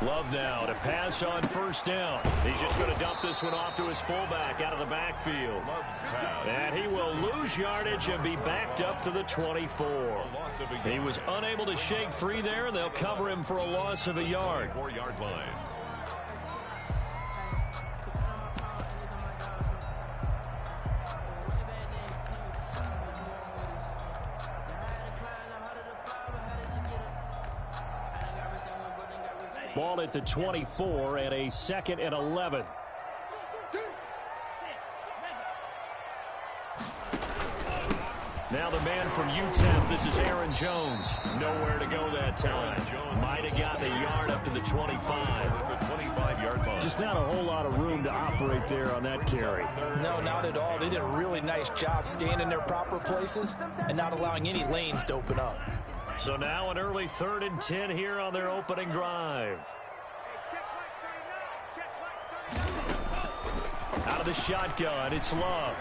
Love now to pass on first down. He's just going to dump this one off to his fullback out of the backfield. And he will lose yardage and be backed up to the 24. He was unable to shake free there. They'll cover him for a loss of a yard. 4-yard line. Ball at the 24 and a 2nd and 11. Now the man from UTEP, this is Aaron Jones. Nowhere to go that time. Might have gotten a yard up to the 25. The 25-yard line. Just not a whole lot of room to operate there on that carry. No, not at all. They did a really nice job staying in their proper places and not allowing any lanes to open up. So now an early 3rd and 10 here on their opening drive. Out of the shotgun, it's Love.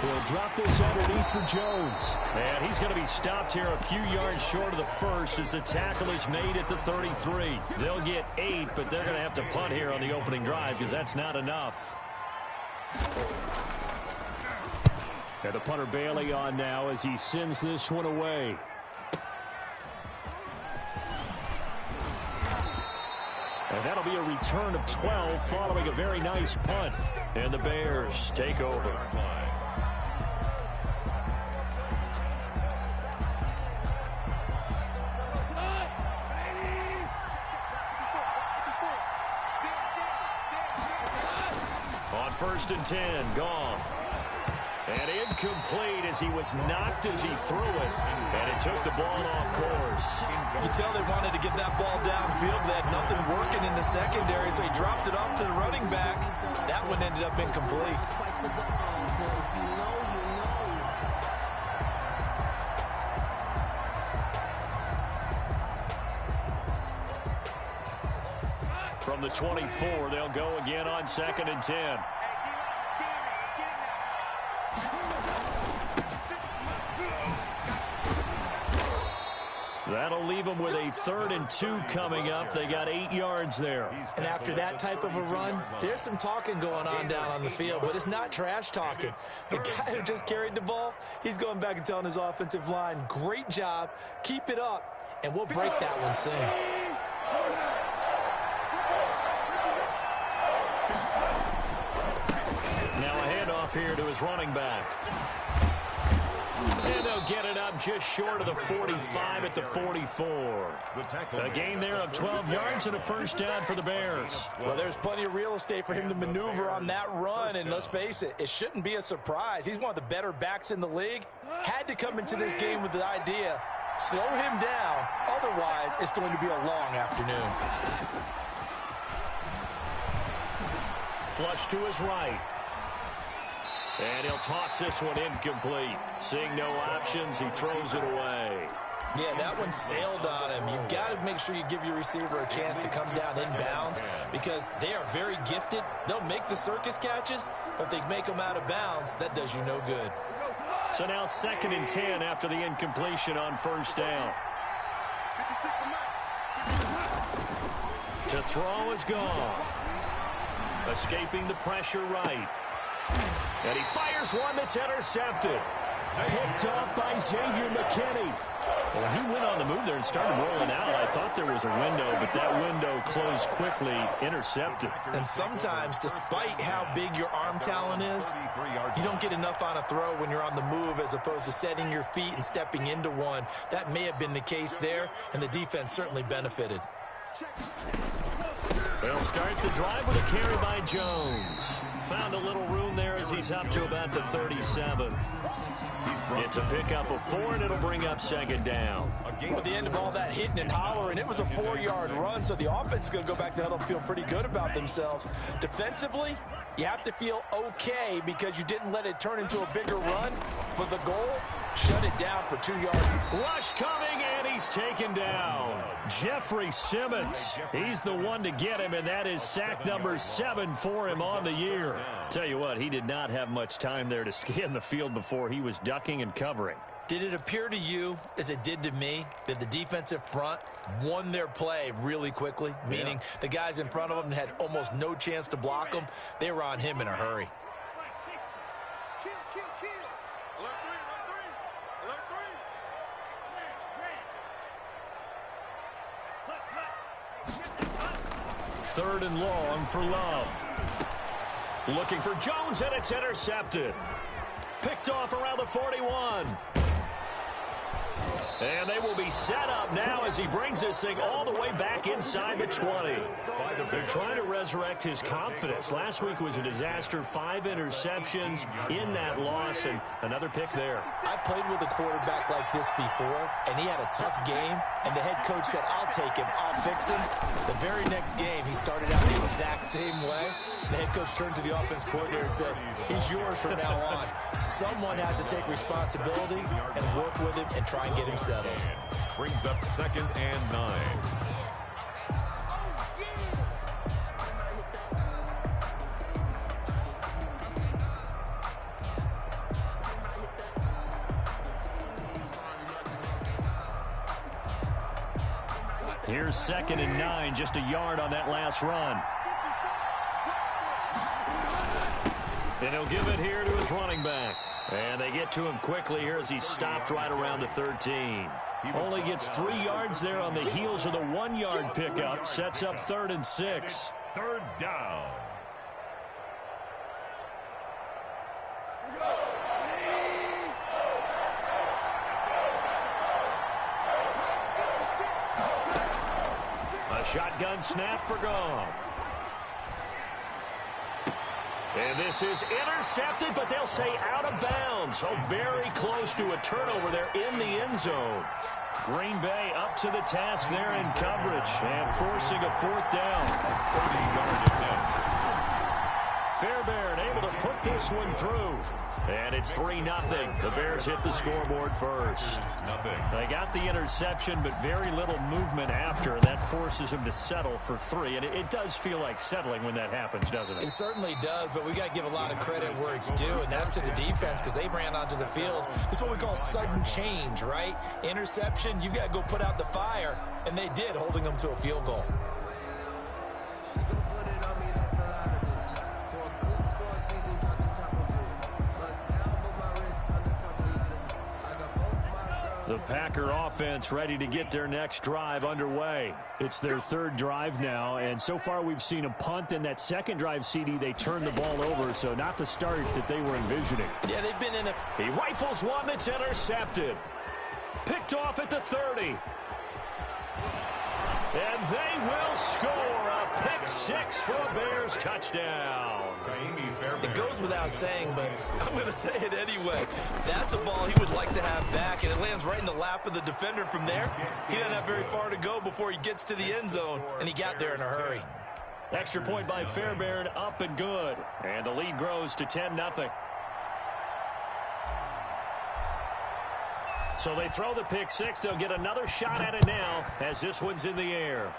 He'll drop this underneath for Jones. And he's going to be stopped here a few yards short of the first as the tackle is made at the 33. They'll get 8, but they're going to have to punt here on the opening drive because that's not enough. And the punter Bailey on now as he sends this one away. And that'll be a return of 12 following a very nice punt. And the Bears take over. On 1st and 10, Goff. And incomplete as he was knocked as he threw it. And it took the ball off course. You tell they wanted to get that ball downfield. They had nothing working in the secondary, so he dropped it off to the running back. That one ended up incomplete. From the 24, they'll go again on 2nd and 10. That'll leave them with a 3rd and 2 coming up. They got 8 yards there. And after that type of a run, there's some talking going on down on the field, but it's not trash talking. The guy who just carried the ball, he's going back and telling his offensive line, great job, keep it up, and we'll break that one soon. Now a handoff here to his running back. And they'll get it up just short of the 45 at the 44. A gain there of 12 yards and a first down for the Bears. Well, there's plenty of real estate for him to maneuver on that run, and let's face it, it shouldn't be a surprise. He's one of the better backs in the league. Had to come into this game with the idea, slow him down, otherwise it's going to be a long afternoon. Flush to his right. And he'll toss this one incomplete. Seeing no options, he throws it away. Yeah, that one sailed on him. You've got to make sure you give your receiver a chance to come down inbounds because they are very gifted. They'll make the circus catches, but if they make them out of bounds, that does you no good. So now 2nd and 10 after the incompletion on first down. To throw is Goff. Escaping the pressure right. And he fires one that's intercepted. Picked off by Xavier McKinney. Well, he went on the move there and started rolling out. I thought there was a window, but that window closed quickly, intercepted. And sometimes, despite how big your arm talent is, you don't get enough on a throw when you're on the move as opposed to setting your feet and stepping into one. That may have been the case there, and the defense certainly benefited. They'll start the drive with a carry by Jones. Found a little room there as he's up to about the 37. It's a pickup of 4, and it'll bring up 2nd down. Well, at the end of all that hitting and hollering, it was a 4-yard run, so the offense is going to go back to huddle and feel pretty good about themselves. Defensively, you have to feel okay because you didn't let it turn into a bigger run, but the goal shut it down for 2 yards. Rush coming, and he's taken down. Jeffrey Simmons, he's the one to get him, and that is sack number 7 for him on the year. Tell you what, he did not have much time there to scan the field before he was ducking and covering. Did it appear to you, as it did to me, that the defensive front won their play really quickly? Meaning the guys in front of them had almost no chance to block them. They were on him in a hurry. Third and long for Love. Looking for Jones, and it's intercepted. Picked off around the 41. And they will be set up now as he brings this thing all the way back inside the 20. They're trying to resurrect his confidence. Last week was a disaster. 5 interceptions in that loss, and another pick there. I played with a quarterback like this before, and he had a tough game, and the head coach said, I'll take him, I'll fix him. The very next game, he started out the exact same way. The head coach turned to the offense coordinator and said, he's yours from now on. Someone has to take responsibility and work with him and try and get him settled. Brings up 2nd and 9. Here's 2nd and 9, just a yard on that last run. And he'll give it here to his running back. And they get to him quickly here as he stopped right around the 13. He only gets 3 yards there on the heels of the 1-yard pickup. Sets up 3rd and 6. 3rd down. A shotgun snap for Goff. And this is intercepted, but they'll say out of bounds. Oh, very close to a turnover there in the end zone. Green Bay up to the task there in coverage and forcing a 4th down. 30-yard attempt. Fairbairn able to put this one through. And it's 3-0. The Bears hit the scoreboard first. They got the interception, but very little movement after, and that forces them to settle for 3. And it does feel like settling when that happens, doesn't it? It certainly does, but we got to give a lot of credit where it's due, and that's to the defense because they ran onto the field. This is what we call sudden change, right? Interception, you've got to go put out the fire, and they did, holding them to a field goal. The Packer offense ready to get their next drive underway. It's their 3rd drive now, and so far we've seen a punt, and that 2nd drive CD, they turned the ball over, so not the start that they were envisioning. Yeah, they've been in a... He rifles one that's intercepted. Picked off at the 30. And they will score a pick 6 for a Bears touchdown. It goes without saying, but I'm going to say it anyway. That's a ball he would like to have back, and it lands right in the lap of the defender from there. He doesn't have very far to go before he gets to the end zone, and he got there in a hurry. Extra point by Fairbairn, up and good. And the lead grows to 10-0. So they throw the pick 6. They'll get another shot at it now as this one's in the air.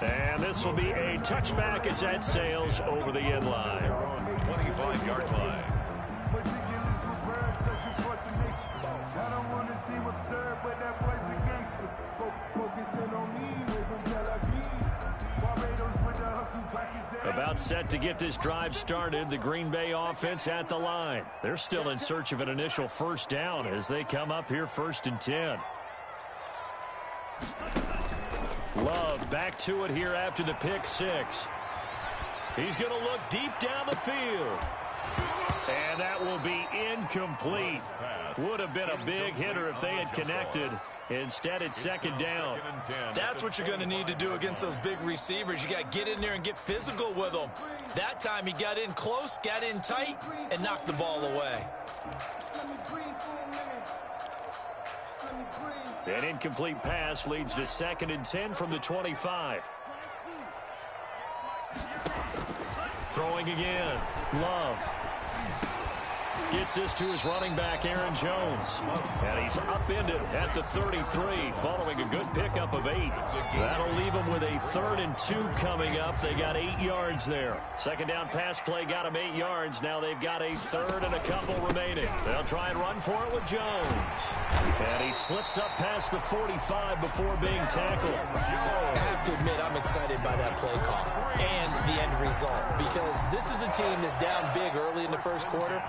And this will be a touchback as that sails over the end line. 25-yard line. About set to get this drive started. The Green Bay offense at the line. They're still in search of an initial 1st down as they come up here 1st and 10. Love back to it here after the pick 6. He's going to look deep down the field. And that will be incomplete. Would have been a big hitter if they had connected. Instead, it's 2nd down. That's what you're going to need to do against those big receivers. You got to get in there and get physical with them. That time he got in close, got in tight, and knocked the ball away. An incomplete pass leads to 2nd and 10 from the 25. Throwing again. Love. gets this to his running back, Aaron Jones. And he's upended at the 33 following a good pickup of 8. That'll leave him with a 3rd and 2 coming up. They got 8 yards there. Second down pass play got him 8 yards. Now they've got a 3rd and a couple remaining. They'll try and run for it with Jones. And he slips up past the 45 before being tackled. I have to admit, I'm excited by that play call and the end result, because this is a team that's down big early in the first quarter,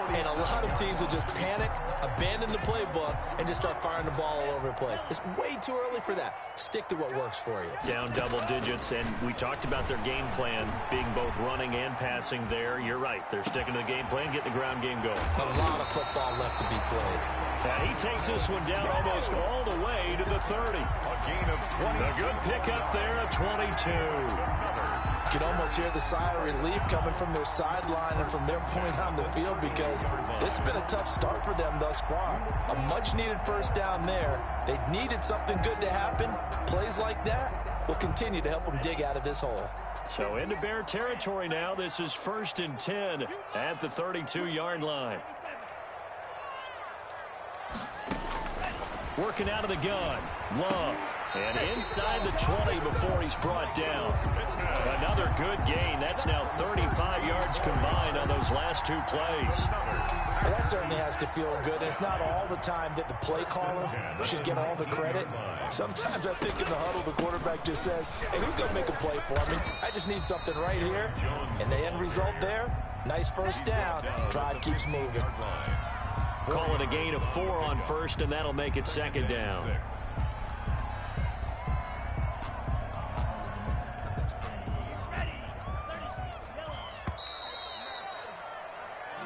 and a lot of teams will just panic, abandon the playbook, and just start firing the ball all over the place. It's way too early for that. Stick to what works for you. Down double digits, and we talked about their game plan being both running and passing there. You're right. They're sticking to the game plan, getting the ground game going. A lot of football left to be played. And he takes this one down almost all the way to the 30. A gain of 20. A good pickup there at 22. You can almost hear the sigh of relief coming from their sideline and from their point on the field, because this has been a tough start for them thus far. A much-needed first down there. They needed something good to happen. Plays like that will continue to help them dig out of this hole. So into Bear territory now. This is 1st and 10 at the 32-yard line. Working out of the gun. Love. And inside the 20 before he's brought down. Another good gain. That's now 35 yards combined on those last 2 plays. Well, that certainly has to feel good. It's not all the time that the play caller should get all the credit. Sometimes I think in the huddle, the quarterback just says, hey, who's going to make a play for me? I just need something right here. And the end result there, nice first down. Drive keeps moving. Call it a gain of 4 on first, and that'll make it 2nd down.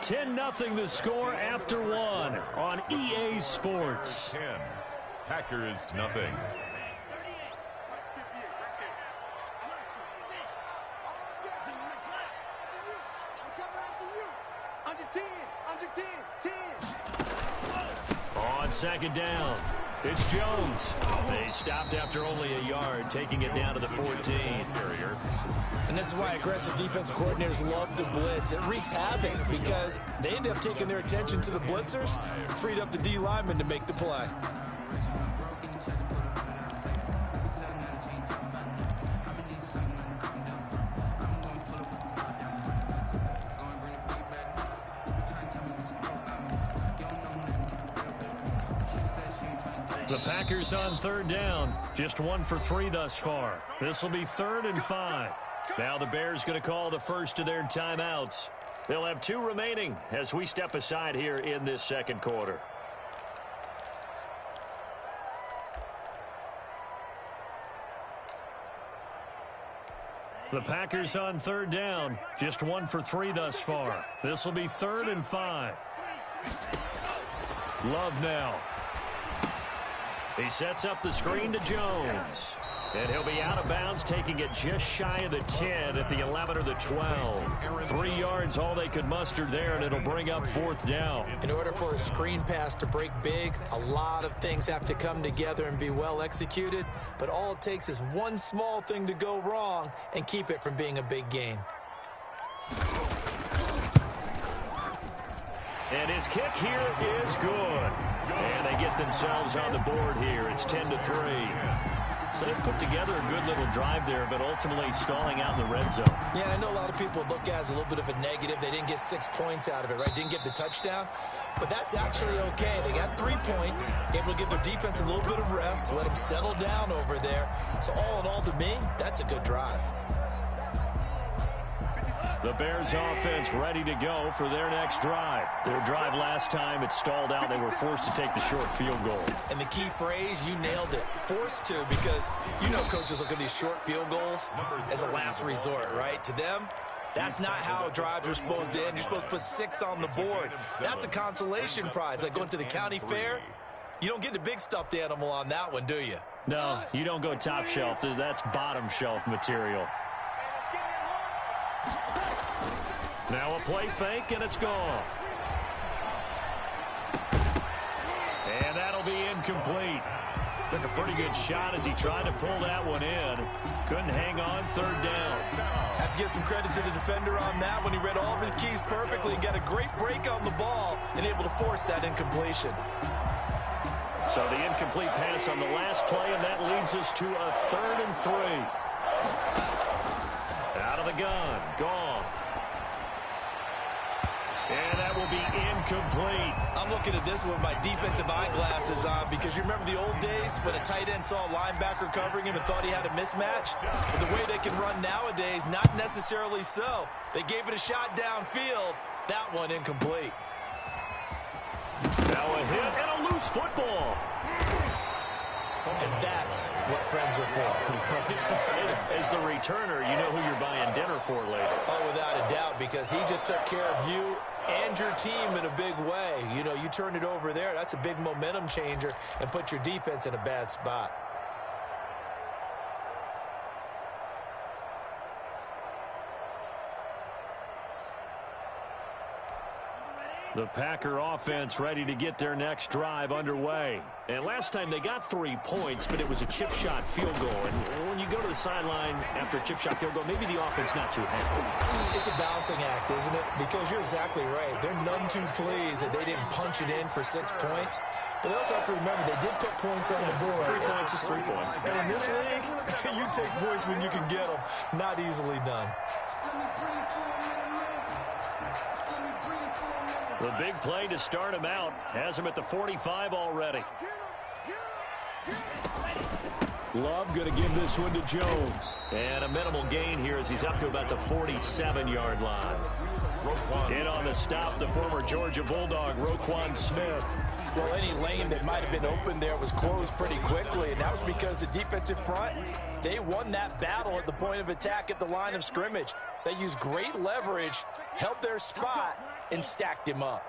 10-0 the score after 1 on EA Sports. 10. Packers nothing. On 2nd down, it's Jones. They stopped after only a yard, taking it down to the 14. And this is why aggressive defensive coordinators love to blitz. It wreaks havoc because they end up taking their attention to the blitzers, freed up the D lineman to make the play. The Packers on 3rd down, just 1 for 3 thus far. This will be 3rd and 5. Now the Bears going to call the first of their timeouts. They'll have 2 remaining as we step aside here in this 2nd quarter. The Packers on 3rd down, just 1 for 3 thus far. This will be 3rd and 5. Love now. He sets up the screen to Jones. And he'll be out of bounds, taking it just shy of the 10 at the 11 or the 12. 3 yards, all they could muster there, and it'll bring up 4th down. In order for a screen pass to break big, a lot of things have to come together and be well executed. But all it takes is one small thing to go wrong and keep it from being a big game. And his kick here is good. And they get themselves on the board here. It's 10-3. So they put together a good little drive there, but ultimately stalling out in the red zone. Yeah, I know a lot of people look at it as a little bit of a negative. They didn't get 6 points out of it, right? Didn't get the touchdown. But that's actually okay. They got 3 points, able to give their defense a little bit of rest, let them settle down over there. So all in all, to me, that's a good drive. The Bears offense ready to go for their next drive. Their drive last time, it stalled out. They were forced to take the short field goal. And the key phrase, you nailed it, forced to, because you know coaches look at these short field goals as a last resort, right? To them, that's not how drives are supposed to end. You're supposed to put 6 on the board. That's a consolation prize, like going to the county fair. You don't get the big stuffed animal on that one, do you? No, you don't go top shelf. That's bottom shelf material. Now a play fake, and it's gone. And that'll be incomplete. Took a pretty good shot as he tried to pull that one in. Couldn't hang on, 3rd down. I've give some credit to the defender on that when he read all of his keys perfectly and got a great break on the ball and able to force that incompletion. So the incomplete pass on the last play, and that leads us to a 3rd and 3. Out of the gun, Goff. And that will be incomplete. I'm looking at this with my defensive eyeglasses on because you remember the old days when a tight end saw a linebacker covering him and thought he had a mismatch? But the way they can run nowadays, not necessarily so. They gave it a shot downfield. That one incomplete. Now a hit and a loose football. And that's what friends are for. As the returner, you know who you're buying dinner for later. Oh, without a doubt, because he just took care of you and your team in a big way. You know, you turned it over there. That's a big momentum changer and put your defense in a bad spot. The Packer offense ready to get their next drive underway. And last time they got 3 points, but it was a chip shot field goal. And when you go to the sideline after a chip shot field goal, maybe the offense not too happy. It's a balancing act, isn't it? Because you're exactly right. They're none too pleased that they didn't punch it in for 6 points. But they also have to remember they did put points on the board. 3 points is 3 points. And in this league, you take points when you can get them. Not easily done. The big play to start him out has him at the 45 already. Love going to give this one to Jones. And a minimal gain here as he's up to about the 47-yard line. In on the stop, the former Georgia Bulldog, Roquan Smith. Well, any lane that might have been open there was closed pretty quickly, and that was because the defensive front, they won that battle at the point of attack at the line of scrimmage. They used great leverage, held their spot, and stacked him up.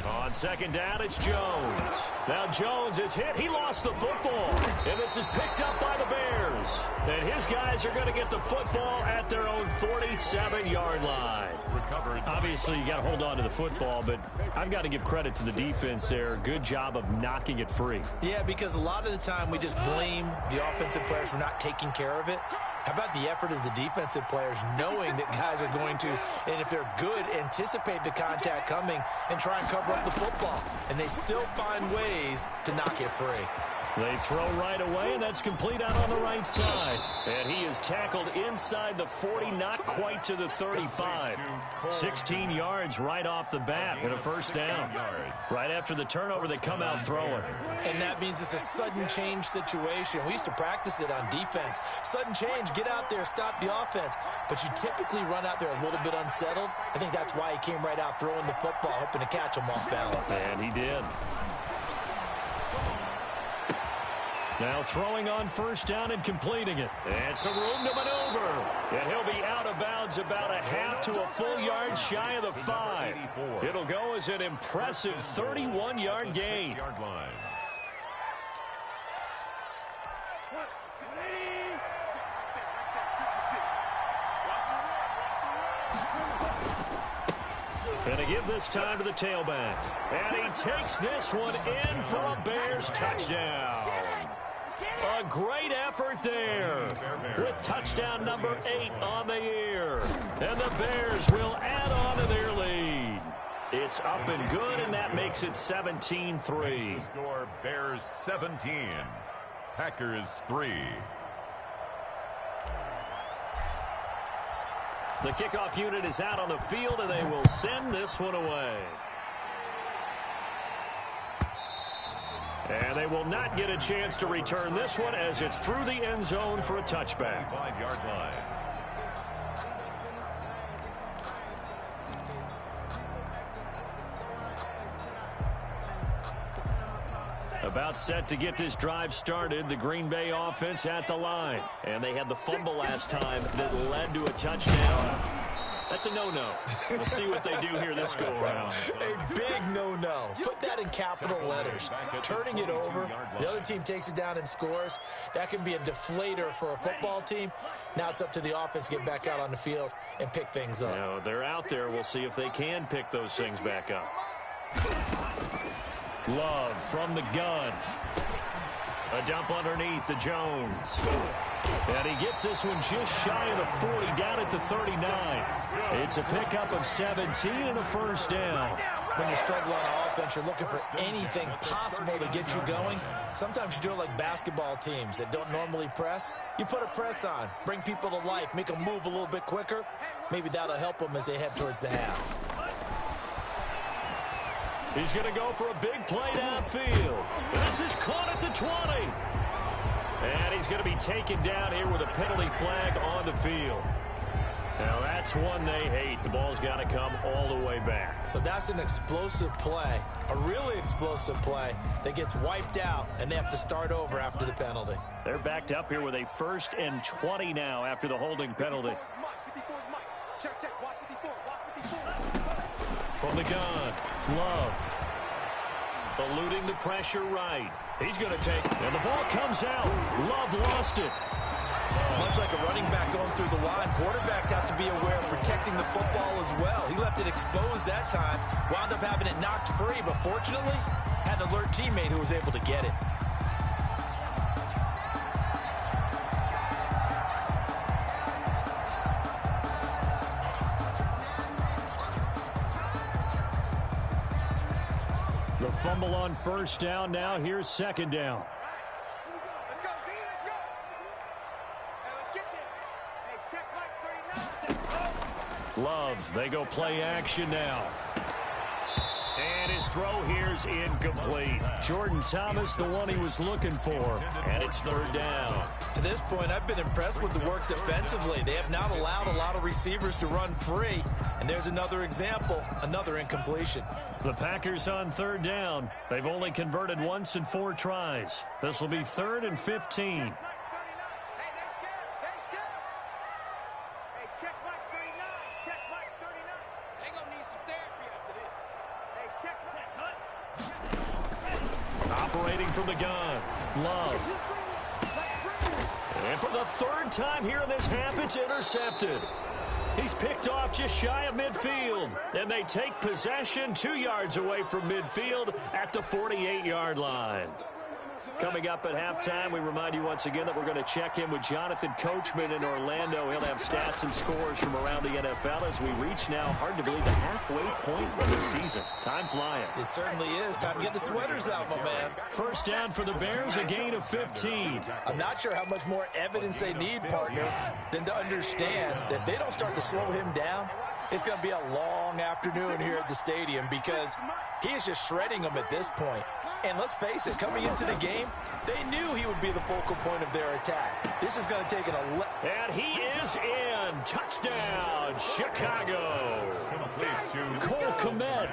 On second down, it's Jones. Now Jones is hit. He lost the football. And this is picked up by the Bears. And his guys are going to get the football at their own 47-yard line. Recovered. Obviously, you got to hold on to the football, but I've got to give credit to the defense there. Good job of knocking it free. Yeah, because a lot of the time we just blame the offensive players for not taking care of it. How about the effort of the defensive players knowing that guys are going to, and if they're good, anticipate the contact coming and try and cover up the football. And they still find ways to knock it free. They throw right away, and that's complete out on the right side. And he is tackled inside the 40, not quite to the 35. 16 yards right off the bat and a first down. Right after the turnover, they come out throwing. And that means it's a sudden change situation. We used to practice it on defense. Sudden change, get out there, stop the offense. But you typically run out there a little bit unsettled. I think that's why he came right out throwing the football, hoping to catch him off balance. And he did. Now throwing on first down and completing it. And some room to maneuver. And he'll be out of bounds about a half to a full yard shy of the 5. It'll go as an impressive 31-yard gain. Going to give this time to the tailback. And he takes this one in for a Bears touchdown. A great effort there with touchdown number 8 on the year. And the Bears will add on to their lead. It's up and good, and that makes it 17-3. Score Bears 17, Packers 3. The kickoff unit is out on the field, and they will send this one away. And they will not get a chance to return this one as it's through the end zone for a touchback. 5-yard line. About set to get this drive started, the Green Bay offense at the line. And they had the fumble last time that led to a touchdown. That's a no-no. We'll see what they do here this go-around. A big no-no. Put that in capital letters. Turning it over, the other team takes it down and scores. That can be a deflator for a football team. Now it's up to the offense to get back out on the field and pick things up. Now, they're out there. We'll see if they can pick those things back up. Love from the gun. A dump underneath to Jones. And he gets this one just shy of the 40, down at the 39. It's a pickup of 17 and a first down. When you struggle on offense, you're looking for anything possible to get you going. Sometimes you do it like basketball teams that don't normally press. You put a press on, bring people to life, make them move a little bit quicker. Maybe that'll help them as they head towards the half. He's going to go for a big play downfield. This is caught at the 20. And he's going to be taken down here with a penalty flag on the field. Now, that's one they hate. The ball's got to come all the way back. So that's an explosive play, a really explosive play that gets wiped out, and they have to start over after the penalty. They're backed up here with a 1st and 20 now after the holding penalty. From the gun, Love. Eluding the pressure right. He's going to take, and the ball comes out. Love lost it. Much like a running back going through the line, quarterbacks have to be aware of protecting the football as well. He left it exposed that time, wound up having it knocked free, but fortunately, had an alert teammate who was able to get it. The fumble on first down. Now here's second down. Let's go, D, let's go. Hey, let's get there. Hey, check Mike 39. Love, they go play action now. And his throw here's incomplete. Jordan Thomas, the one he was looking for. And it's third down. To this point, I've been impressed with the work defensively. They have not allowed a lot of receivers to run free. And there's another example, another incompletion. The Packers on third down. They've only converted once in 4 tries. This will be 3rd and 15. Hey, they scared, they scared. Hey, check Mike 39, check Mike 39. They gonna need some therapy after this. Hey, check Mike. Operating from the gun. Love. And for the 3rd time here in this half, it's intercepted. He's picked off just shy of midfield. And they take possession 2 yards away from midfield at the 48-yard line. Coming up at halftime, we remind you once again that we're going to check in with Jonathan Coachman in Orlando. He'll have stats and scores from around the NFL as we reach now, hard to believe, the halfway point of the season. Time flying. It certainly is. Time to get the sweaters out, my man. First down for the Bears, a gain of 15. I'm not sure how much more evidence they need, partner, than to understand that if they don't start to slow him down, it's going to be a long afternoon here at the stadium because he is just shredding them at this point. And let's face it, coming into the game, they knew he would be the focal point of their attack. This is going to take an And he is in. Touchdown, Chicago. Cole Kmet,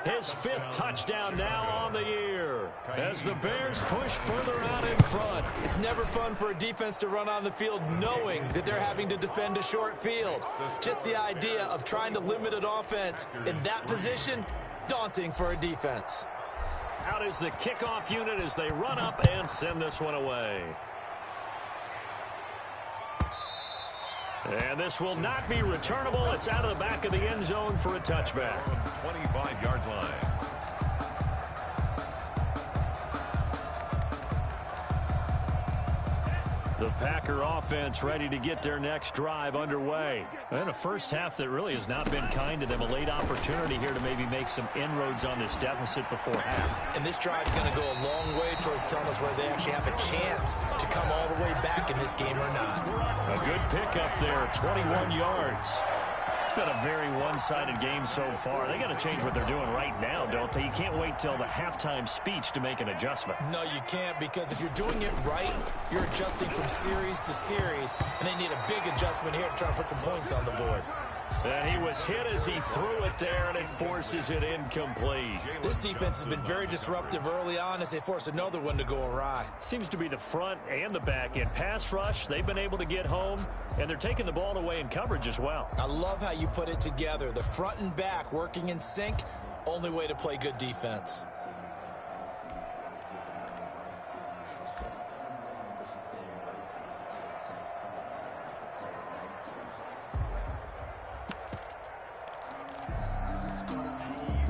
his 5th touchdown now on the year as the Bears push further out in front. It's never fun for a defense to run on the field knowing that they're having to defend a short field. Just the idea of trying to limit an offense in that position, daunting for a defense. Out is the kickoff unit as they run up and send this one away. And this will not be returnable. It's out of the back of the end zone for a touchback. 25-yard line. The Packer offense ready to get their next drive underway. And a first half that really has not been kind to them. A late opportunity here to maybe make some inroads on this deficit before half. And this drive's going to go a long way towards telling us whether they actually have a chance to come all the way back in this game or not. A good pickup there, 21 yards. It's been a very one-sided game so far. They got to change what they're doing right now, don't they? You can't wait till the halftime speech to make an adjustment. No, you can't, because if you're doing it right, you're adjusting from series to series, and they need a big adjustment here to try to put some points on the board. And he was hit as he threw it there, and it forces it incomplete. This defense has been very disruptive early on as they force another one to go awry. Seems to be the front and the back end. Pass rush, they've been able to get home, and they're taking the ball away in coverage as well. I love how you put it together. The front and back working in sync, only way to play good defense.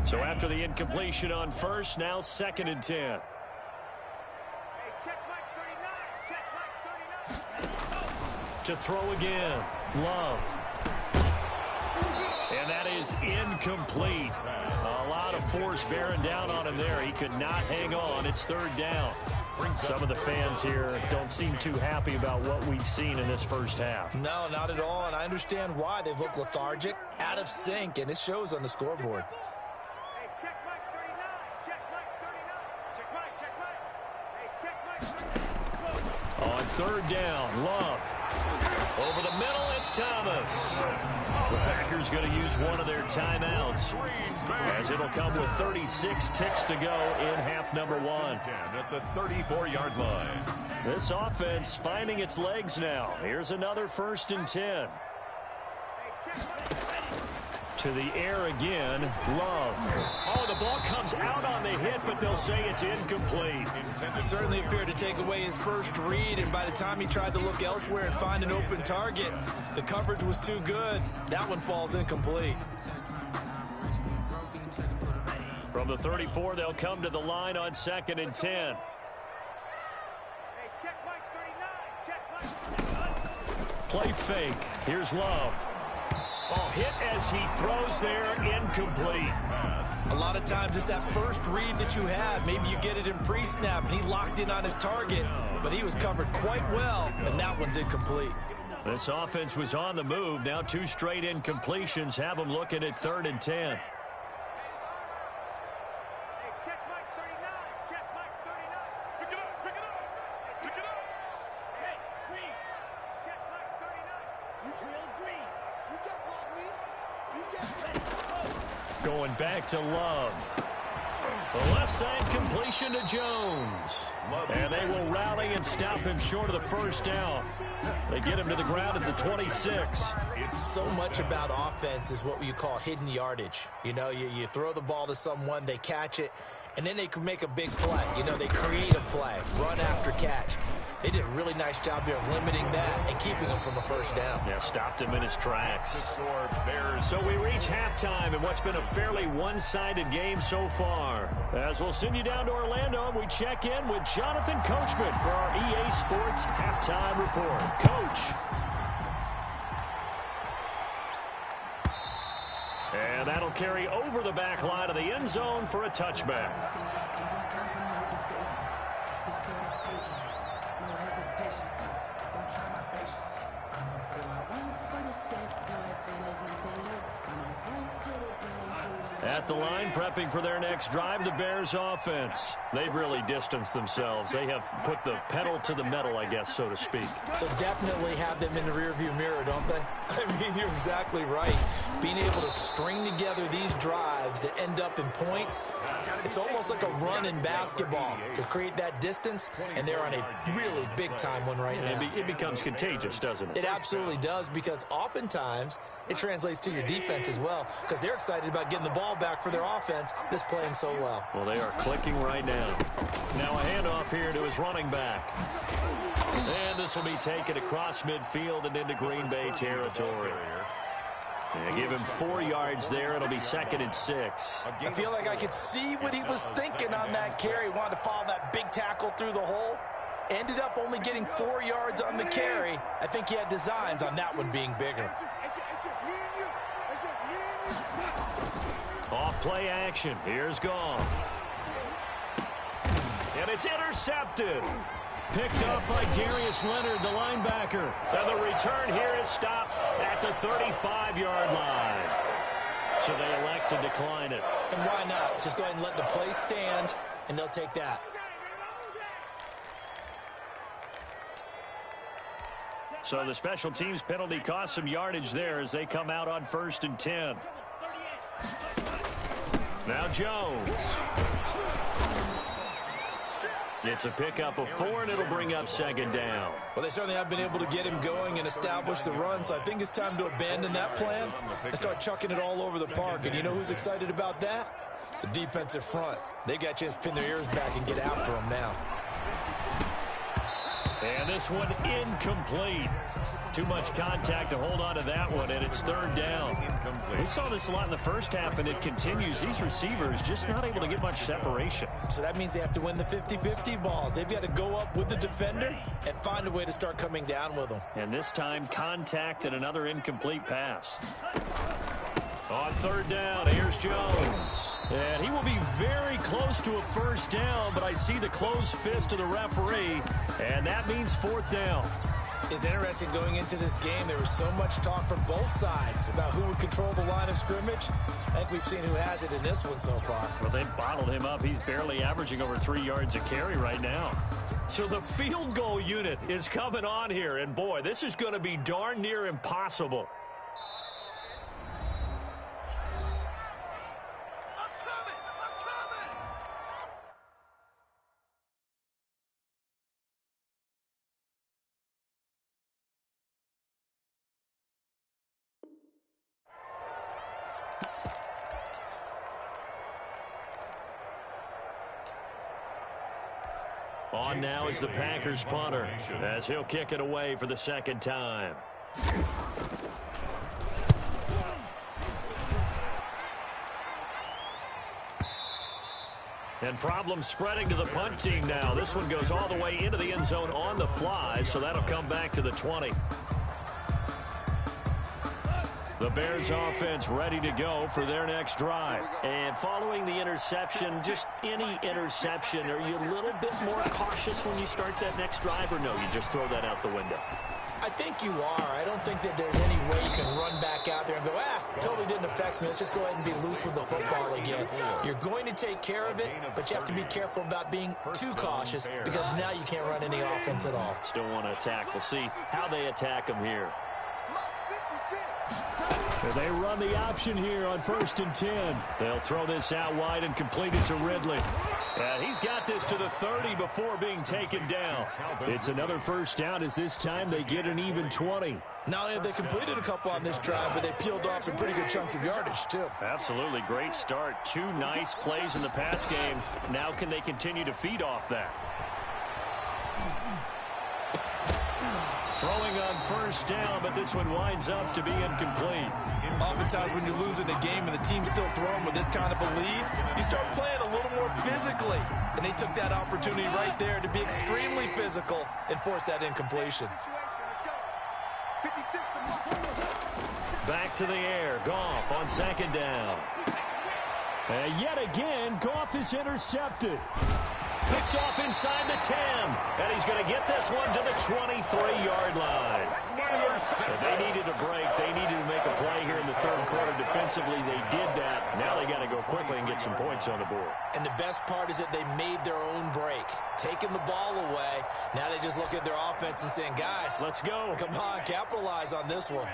So after the incompletion on first, now 2nd and 10. Hey, check Mike To throw again. Love. And that is incomplete. A lot of force bearing down on him there. He could not hang on. It's third down. Some of the fans here don't seem too happy about what we've seen in this first half. No, not at all, and I understand why. They've looked lethargic, out of sync, and it shows on the scoreboard. Hey, check Mike 39. Check Mike 39. Check Mike, check Mike. Hey, check Mike 39. On third down, Love. Over the middle, it's Thomas. The Packers going to use one of their timeouts, as it'll come with 36 ticks to go in half number one. At the 34-yard line. This offense finding its legs now. Here's another 1st and 10. Hey, check Mike. To the air again, Love. Oh, the ball comes out on the hit, but they'll say it's incomplete. Certainly appeared to take away his first read, and by the time he tried to look elsewhere and find an open target, the coverage was too good. That one falls incomplete. From the 34, they'll come to the line on 2nd and 10. Hey, check Mike 39. Check Mike 39. Play fake. Here's Love. Oh, hit as he throws there, incomplete. A lot of times it's that first read that you have. Maybe you get it in pre-snap, and he locked in on his target, but he was covered quite well, and that one's incomplete. This offense was on the move. Now 2 straight incompletions have them looking at 3rd and 10. Hey, check Mike 39. Check Mike 39. Pick it up, pick it up. Pick it up. Hey, Green. Check Mike 39. You drill Green. You get block me. You get Going back to Love. The left side completion to Jones. And they will rally and stop him short of the first down. They get him to the ground at the 26. So much about offense is what you call hidden yardage. You know, you throw the ball to someone, they catch it, and then they can make a big play. You know, they create a play, run after catch. They did a really nice job there of limiting that and keeping him from a first down. Yeah, stopped him in his tracks. So we reach halftime in what's been a fairly one-sided game so far. As we'll send you down to Orlando, we check in with Jonathan Coachman for our EA Sports Halftime Report. Coach. And that'll carry over the back line of the end zone for a touchback. At the line, prepping for their next drive, the Bears offense. They've really distanced themselves. They have put the pedal to the metal, I guess, so to speak. So definitely have them in the rearview mirror, don't they? I mean, you're exactly right. Being able to string together these drives that end up in points, it's almost like a run in basketball to create that distance, and they're on a really big-time one right now. It becomes contagious, doesn't it? It absolutely does, because oftentimes it translates to your defense as well, because they're excited about getting the ball back for their offense that's playing so well. Well, they are clicking right now. Now a handoff here to his running back. And this will be taken across midfield and into Green Bay territory. Yeah, give him 4 yards there. It'll be 2nd and 6. I feel like I could see what he was thinking on that carry. Wanted to follow that big tackle through the hole. Ended up only getting 4 yards on the carry. I think he had designs on that one being bigger. It's just me and you. It's just me and you. Off play action. Here's Goff. And it's intercepted. Picked up by Darius Leonard, the linebacker. And the return here is stopped at the 35-yard line. So they elect to decline it. And why not? Just go ahead and let the play stand, and they'll take that. So the special teams penalty cost some yardage there as they come out on 1st and 10. Now Jones. It's a pickup of 4, and it'll bring up 2nd down. Well, they certainly have been able to get him going and establish the run, so I think it's time to abandon that plan and start chucking it all over the park. And you know who's excited about that? The defensive front. They got a chance to pin their ears back and get after him now. And this one incomplete. Too much contact to hold on to that one, and it's third down. We saw this a lot in the first half, and it continues. These receivers just not able to get much separation. So that means they have to win the 50-50 balls. They've got to go up with the defender and find a way to start coming down with them. And this time, contact and another incomplete pass. On third down, here's Jones. And he will be very close to a first down, but I see the closed fist of the referee, and that means fourth down. It's interesting going into this game. There was so much talk from both sides about who would control the line of scrimmage. I think we've seen who has it in this one so far. Well, they bottled him up. He's barely averaging over 3 yards a carry right now. So the field goal unit is coming on here, and boy, this is going to be darn near impossible. On now is the Packers punter, as he'll kick it away for the second time. And problems spreading to the punt team now. This one goes all the way into the end zone on the fly, so that'll come back to the 20. The Bears offense ready to go for their next drive. And following the interception, just any interception, are you a little bit more cautious when you start that next drive, or no, you just throw that out the window? I think you are. I don't think that there's any way you can run back out there and go, totally didn't affect me. Let's just go ahead and be loose with the football again. You're going to take care of it, but you have to be careful about being too cautious because now you can't run any offense at all. Still want to attack. We'll see how they attack them here. They run the option here on 1st and 10. They'll throw this out wide and complete it to Ridley. And he's got this to the 30 before being taken down. It's another first down as this time they get an even 20. Not only have they completed a couple on this drive, but they peeled off some pretty good chunks of yardage, too. Absolutely. Great start. 2 nice plays in the pass game. Now can they continue to feed off that? Throwing on first down, but this one winds up to be incomplete. Oftentimes when you're losing a game and the team's still throwing with this kind of a lead, you start playing a little more physically. And they took that opportunity right there to be extremely physical and force that incompletion. Back to the air. Goff on second down. And yet again, Goff is intercepted. Picked off inside the 10. And he's going to get this one to the 23-yard line. But they needed a break. They needed to make a play here in the third quarter. Defensively, they did that. Now they got to go quickly and get some points on the board. And the best part is that they made their own break. Taking the ball away. Now they just look at their offense and saying, guys, let's go. Come on, capitalize on this one.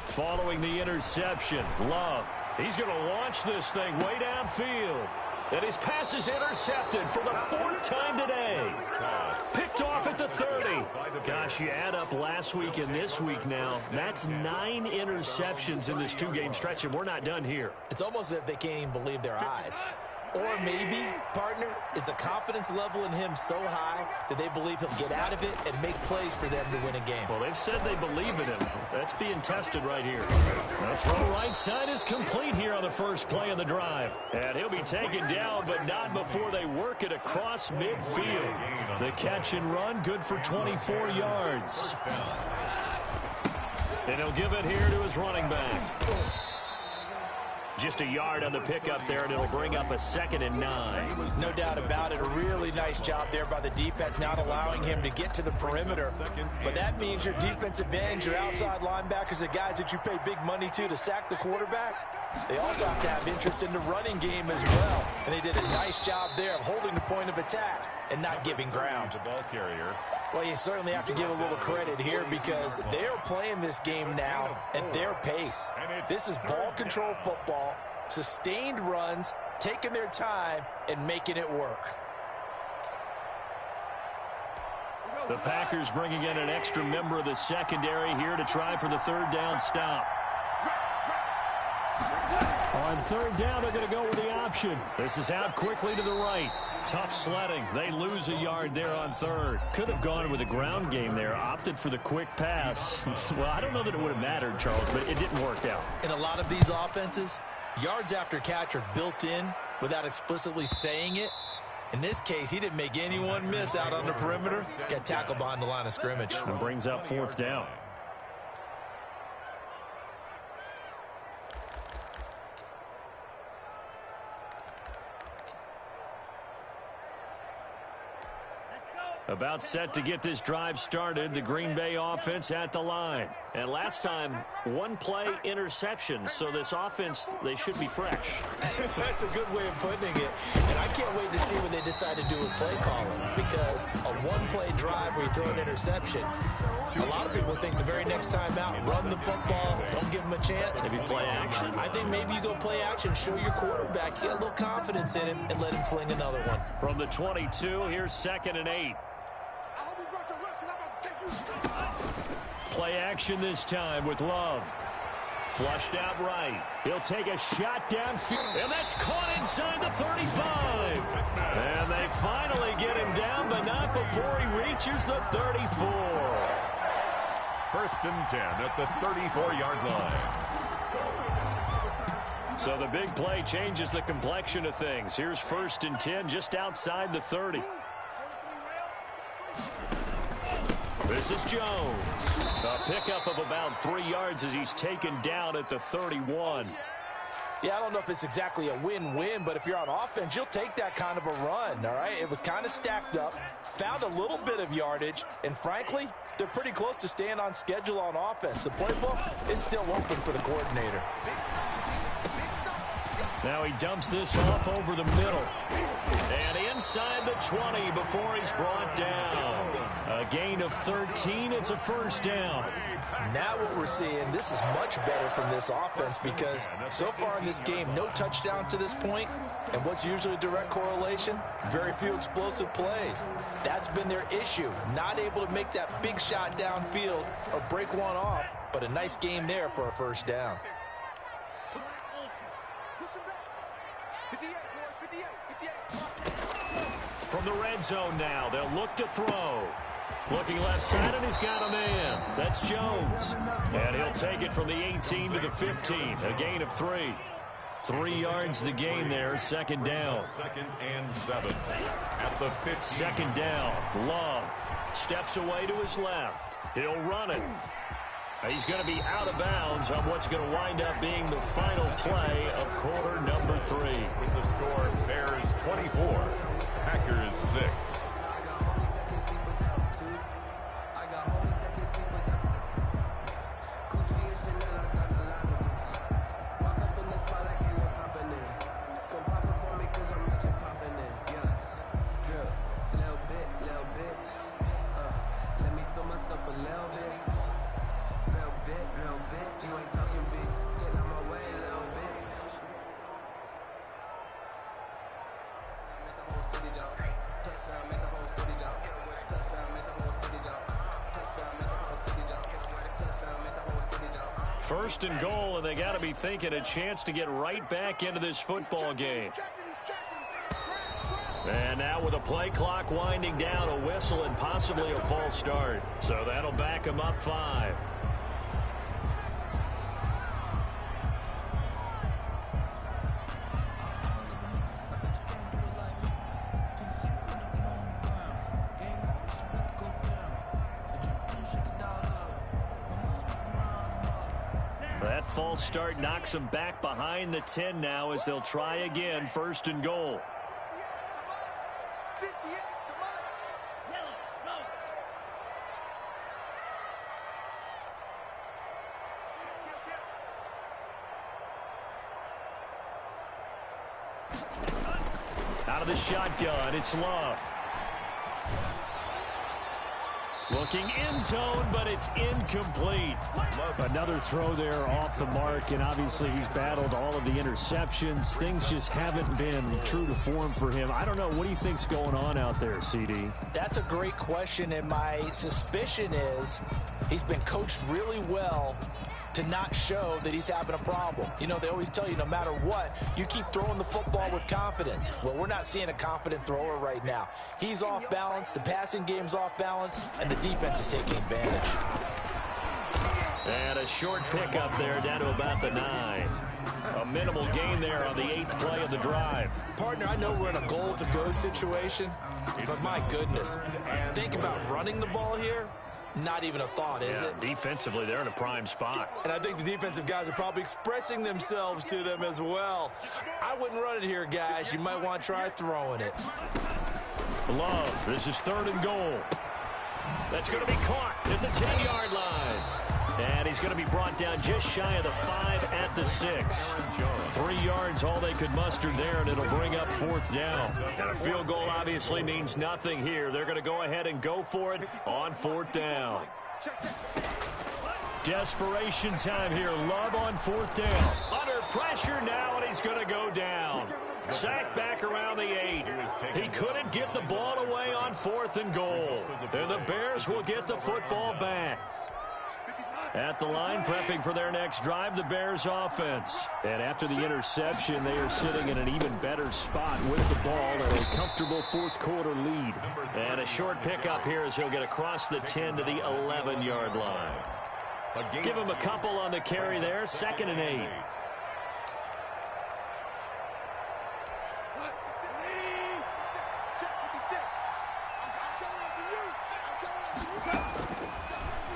Following the interception, Love. He's going to launch this thing way downfield. And his pass is intercepted for the 4th time today. Picked off at the 30. Gosh, you add up last week and this week now. That's 9 interceptions in this 2-game stretch, and we're not done here. It's almost as if they can't even believe their eyes. Or maybe, partner, is the confidence level in him so high that they believe he'll get out of it and make plays for them to win a game. Well, they've said they believe in him. That's being tested right here. The throw right side is complete here on the first play of the drive. And he'll be taken down, but not before they work it across midfield. The catch and run, good for 24 yards. And he'll give it here to his running back. Just a yard on the pickup there, and it'll bring up a 2nd and 9. No doubt about it. A really nice job there by the defense, not allowing him to get to the perimeter. But that means your defensive ends, your outside linebackers, the guys that you pay big money to sack the quarterback, they also have to have interest in the running game as well. And they did a nice job there of holding the point of attack and not giving ground. The ball carrier. Well, you certainly have to give a little credit here because they're playing this game now at their pace. This is ball control football, sustained runs, taking their time, and making it work. The Packers bringing in an extra member of the secondary here to try for the 3rd down stop. On third down, they're going to go with the option. This is out quickly to the right. Tough sledding. They lose a yard there on third. Could have gone with a ground game there. Opted for the quick pass. Well, I don't know that it would have mattered, Charles, but it didn't work out. In a lot of these offenses, yards after catch are built in without explicitly saying it. In this case, he didn't make anyone miss out on the perimeter. Got tackled behind the line of scrimmage. And brings up fourth down. About set to get this drive started, the Green Bay offense at the line. And last time, one play interception, so this offense, they should be fresh. That's a good way of putting it. And I can't wait to see what they decide to do with play calling, because a one-play drive where you throw an interception, a lot of people think the very next time out, run the football, don't give them a chance. Maybe play action. I think maybe you go play action, show your quarterback, you got a little confidence in him, and let him fling another one. From the 22, here's 2nd and 8. Play action this time with Love. Flushed out right. He'll take a shot downfield, and that's caught inside the 35. And they finally get him down, but not before he reaches the 34. 1st and 10 at the 34-yard line. So the big play changes the complexion of things. Here's 1st and 10 just outside the 30. This is Jones. A pickup of about 3 yards as he's taken down at the 31. Yeah, I don't know if it's exactly a win-win, but if you're on offense, you'll take that kind of a run, all right? It was kind of stacked up, found a little bit of yardage, and frankly, they're pretty close to staying on schedule on offense. The playbook is still open for the coordinator. Now he dumps this off over the middle. And inside the 20 before he's brought down. A gain of 13. It's a 1st down. Now what we're seeing, this is much better from this offense because so far in this game, no touchdown to this point. And what's usually a direct correlation? Very few explosive plays. That's been their issue. Not able to make that big shot downfield or break one off. But a nice game there for a 1st down. From the red zone now, they'll look to throw. Looking left side, and he's got a man. That's Jones. And he'll take it from the 18 to the 15. A gain of 3. 3 yards the gain there. 2nd down. 2nd and 7 at the 15. 2nd down. Love steps away to his left. He'll run it. He's going to be out of bounds on what's going to wind up being the final play of quarter number 3. With the score, Bears 24, Packers 6. First and goal, and they got to be thinking a chance to get right back into this football game. And now with a play clock winding down, a whistle and possibly a false start. So that'll back him up 5. That false start knocks them back behind the 10 now as they'll try again. 1st and goal. Out of the shotgun, it's Love. Looking end zone, but it's incomplete. Another throw there off the mark, and obviously he's battled all of the interceptions. Things just haven't been true to form for him. I don't know. What do you think's going on out there, CD? That's a great question, and my suspicion is he's been coached really well to not show that he's having a problem. You know, they always tell you no matter what, you keep throwing the football with confidence. Well, we're not seeing a confident thrower right now. He's off balance, the passing game's off balance, and the defense is taking advantage. And a short pickup there down to about the 9. A minimal gain there on the 8th play of the drive. Partner, I know we're in a goal-to-go situation, but my goodness, think about running the ball here. Not even a thought, is it? Defensively, they're in a prime spot. And I think the defensive guys are probably expressing themselves to them as well. I wouldn't run it here, guys. You might want to try throwing it. Love, this is 3rd and goal. That's going to be caught at the 10-yard line. And he's going to be brought down just shy of the 5 at the 6. 3 yards, all they could muster there, and it'll bring up 4th down. And a field goal obviously means nothing here. They're going to go ahead and go for it on 4th down. Desperation time here. Love on 4th down. Under pressure now, and he's going to go down. Sacked back around the 8. He couldn't get the ball away on 4th and goal. And the Bears will get the football back. At the line, prepping for their next drive, the Bears offense. And after the interception, they are sitting in an even better spot with the ball and a comfortable 4th quarter lead. And a short pickup here as he'll get across the 10 to the 11-yard line. Give him a couple on the carry there, 2nd and 8.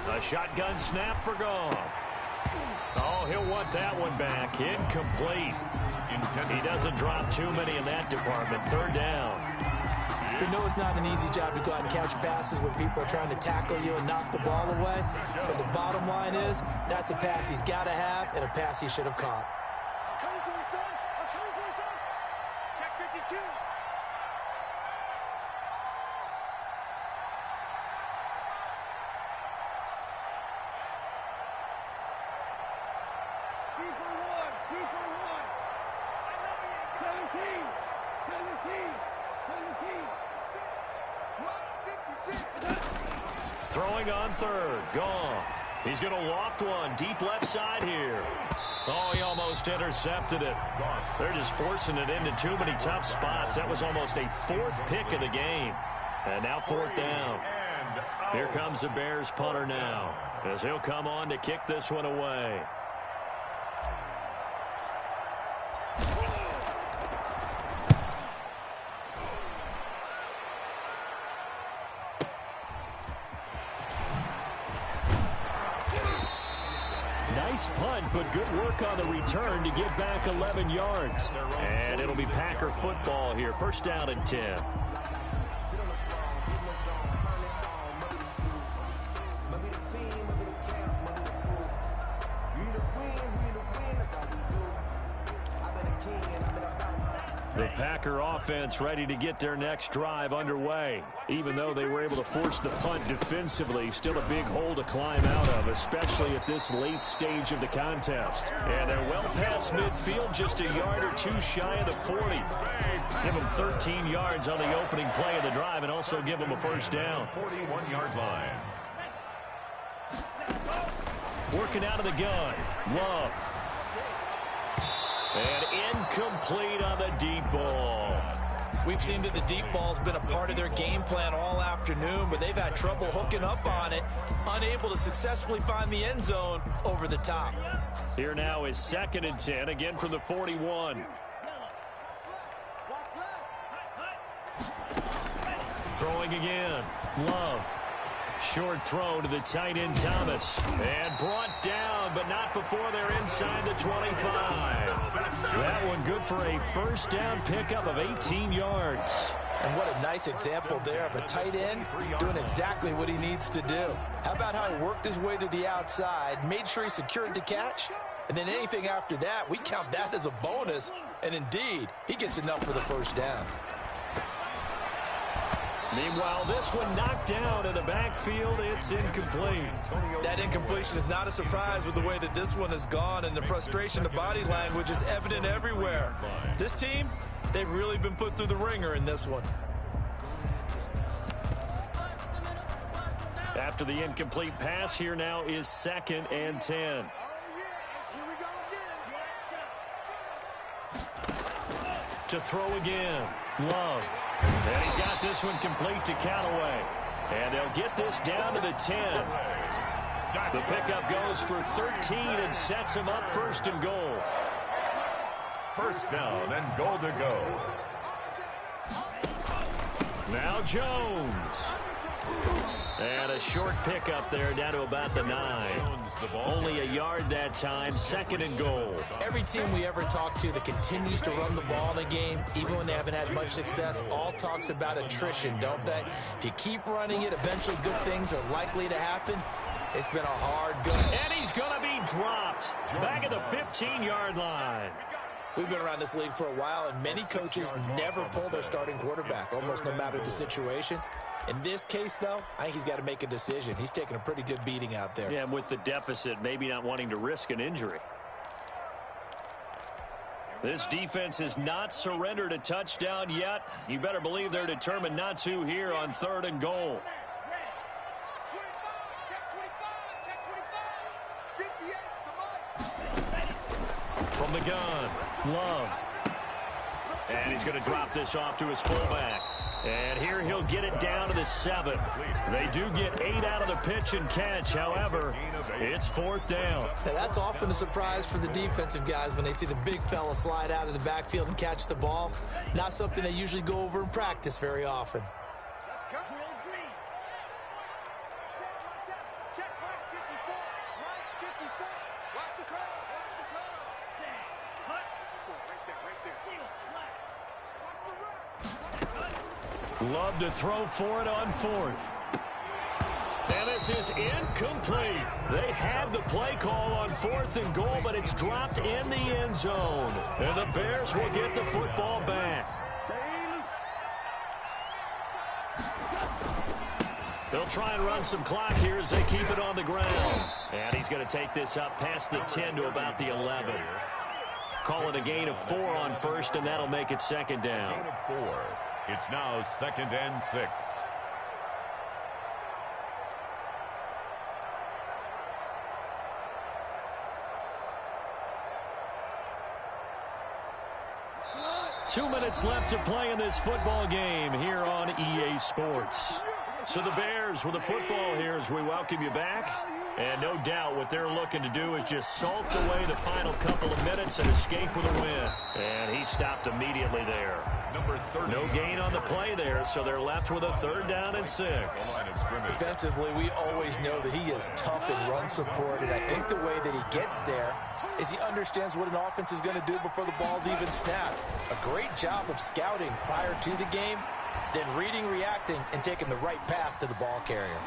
A shotgun snap for Goff. Oh, he'll want that one back. Incomplete. He doesn't drop too many in that department. 3rd down. We know it's not an easy job to go out and catch passes when people are trying to tackle you and knock the ball away. But the bottom line is, that's a pass he's got to have and a pass he should have caught. I'm coming for you, son. I'm coming for you, son. Check 52. Throwing on 3rd. Goff. He's going to loft one deep left side here. Oh, he almost intercepted it. They're just forcing it into too many tough spots. That was almost a 4th pick of the game. And now 4th down. Here comes the Bears punter now, as he'll come on to kick this one away. Nice punt, but good work on the return to get back 11 yards. And it'll be Packer football here. 1st down and 10. The Packer offense ready to get their next drive underway. Even though they were able to force the punt defensively, still a big hole to climb out of, especially at this late stage of the contest. And they're well past midfield, just a yard or two shy of the 40. Give them 13 yards on the opening play of the drive and also give them a 1st down. 41-yard line. Working out of the gun. Love. And incomplete on the deep ball. We've seen that the deep ball's been a part of their game plan all afternoon, but they've had trouble hooking up on it, unable to successfully find the end zone over the top. Here now is 2nd and 10, again from the 41. Throwing again. Love. Short throw to the tight end Thomas. And brought down, but not before they're inside the 25. That one good for a 1st down pickup of 18 yards. And what a nice example there of a tight end doing exactly what he needs to do. How about how he worked his way to the outside, made sure he secured the catch, and then anything after that, we count that as a bonus. And indeed, he gets enough for the 1st down. Meanwhile, this one knocked down in the backfield. It's incomplete. That incompletion is not a surprise with the way that this one has gone, and the frustration, the body language is evident everywhere. This team, they've really been put through the ringer in this one. After the incomplete pass, here now is 2nd and 10. To throw again, Love. And he's got this one complete to Callaway. And they'll get this down to the 10. The pickup goes for 13 and sets him up 1st and goal. First down and goal to go. Now Jones. And a short pickup there down to about the 9. Only a yard that time, 2nd and goal. Every team we ever talk to that continues to run the ball in a game, even when they haven't had much success, all talks about attrition, don't they? If you keep running it, eventually good things are likely to happen. It's been a hard go. And he's going to be dropped back at the 15-yard line. We've been around this league for a while, and many coaches never pull their starting quarterback, almost no matter the situation. In this case, though, I think he's got to make a decision. He's taking a pretty good beating out there. Yeah, and with the deficit, maybe not wanting to risk an injury. This defense has not surrendered a touchdown yet. You better believe they're determined not to here on 3rd and goal. From the gun, Love. And he's going to drop this off to his fullback. And here he'll get it down to the 7. They do get 8 out of the pitch and catch. However, it's 4th down. Now, that's often a surprise for the defensive guys when they see the big fella slide out of the backfield and catch the ball. Not something they usually go over in practice very often. Love to throw for it on 4th. And this is incomplete. They had the play call on 4th and goal, but it's dropped in the end zone. And the Bears will get the football back. They'll try and run some clock here as they keep it on the ground. And he's going to take this up past the 10 to about the 11. Calling a gain of 4 on 1st, and that'll make it 2nd down. Gain of 4. It's now 2nd and 6. Two minutes left to play in this football game here on EA Sports. So the Bears with the football here as we welcome you back. And no doubt what they're looking to do is just salt away the final couple of minutes and escape with a win. And he stopped immediately there. Number 30. No gain on the play there, so they're left with a 3rd down and 6. Defensively, we always know that he is tough in run support, and I think the way that he gets there is he understands what an offense is going to do before the ball's even snapped. A great job of scouting prior to the game, then reading, reacting, and taking the right path to the ball carrier.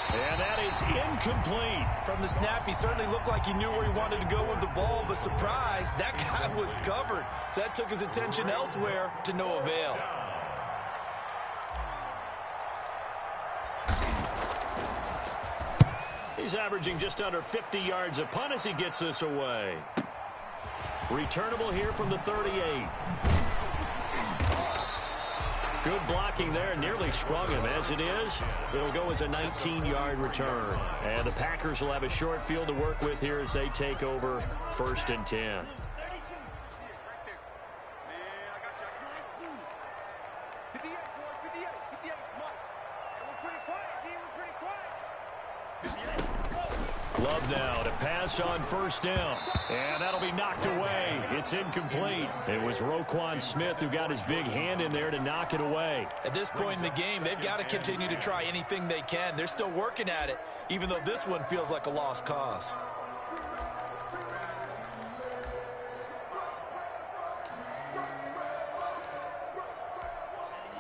And that is incomplete. From the snap, he certainly looked like he knew where he wanted to go with the ball, but surprise, that guy was covered. So that took his attention elsewhere to no avail. He's averaging just under 50 yards a punt as he gets this away. Returnable here from the 38. Good blocking there, nearly sprung him. As it is, it'll go as a 19-yard return. And the Packers will have a short field to work with here as they take over 1st and 10. Love now to pass on 1st down. And that'll be knocked away. It's incomplete. It was Roquan Smith who got his big hand in there to knock it away. At this point in the game, they've got to continue to try anything they can. They're still working at it, even though this one feels like a lost cause.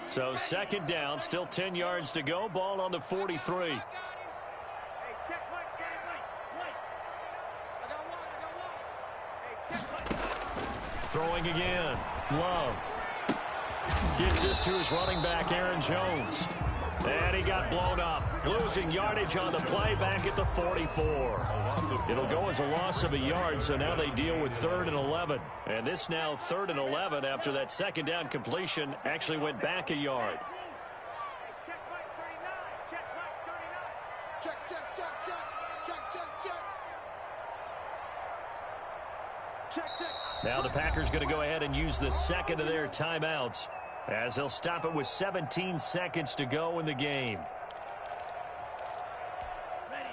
So 2nd down, still 10 yards to go. Ball on the 43. Throwing again. Love. Gets this to his running back, Aaron Jones. And he got blown up, losing yardage on the play back at the 44. It'll go as a loss of a yard, so now they deal with 3rd and 11. And this now 3rd and 11 after that second down completion actually went back a yard. Check Mike 39. Check Mike 39. Check, check, check, check. Check, check, check. Check, check. Now the Packers going to go ahead and use the second of their timeouts, as they'll stop it with 17 seconds to go in the game.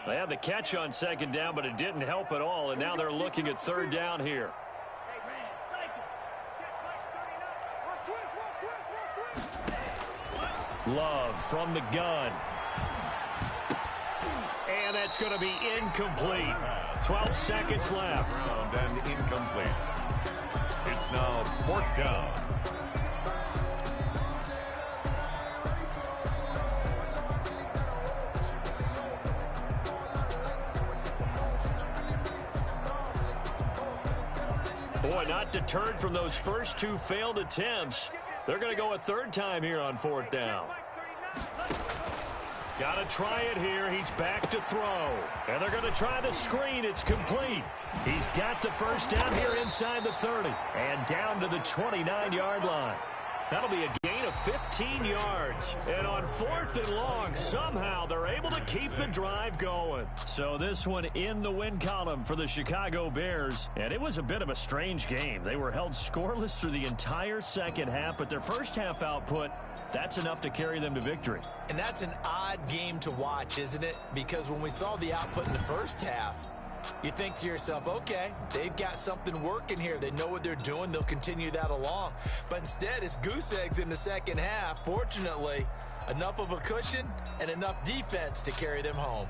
They had the catch on second down, but it didn't help at all, and now they're looking at 3rd down here. Love from the gun. And that's going to be incomplete. 12 seconds left. And incomplete. It's now 4th down. Boy, not deterred from those first 2 failed attempts. They're going to go a 3rd time here on 4th down. Got to try it here. He's back to throw. And they're going to try the screen. It's complete. He's got the first down here inside the 30. And down to the 29-yard line. That'll be a gain of 15 yards. And on 4th and long, somehow they're able to keep the drive going. So this one in the win column for the Chicago Bears. And it was a bit of a strange game. They were held scoreless through the entire second half, but their first half output, that's enough to carry them to victory. And that's an odd game to watch, isn't it? Because when we saw the output in the first half, you think to yourself, okay, they've got something working here. They know what they're doing. They'll continue that along. But instead, it's goose eggs in the second half. Fortunately, enough of a cushion and enough defense to carry them home.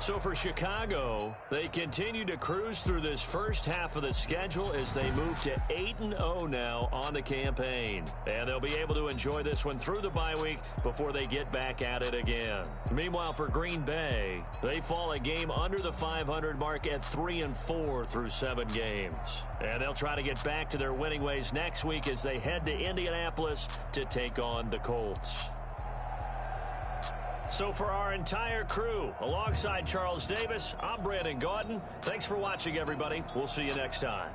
So for Chicago, they continue to cruise through this first half of the schedule as they move to 8-0 now on the campaign. And they'll be able to enjoy this one through the bye week before they get back at it again. Meanwhile, for Green Bay, they fall a game under the 500 mark at 3-4 through 7 games. And they'll try to get back to their winning ways next week as they head to Indianapolis to take on the Colts. So for our entire crew, alongside Charles Davis, I'm Brandon Gaudin. Thanks for watching, everybody. We'll see you next time.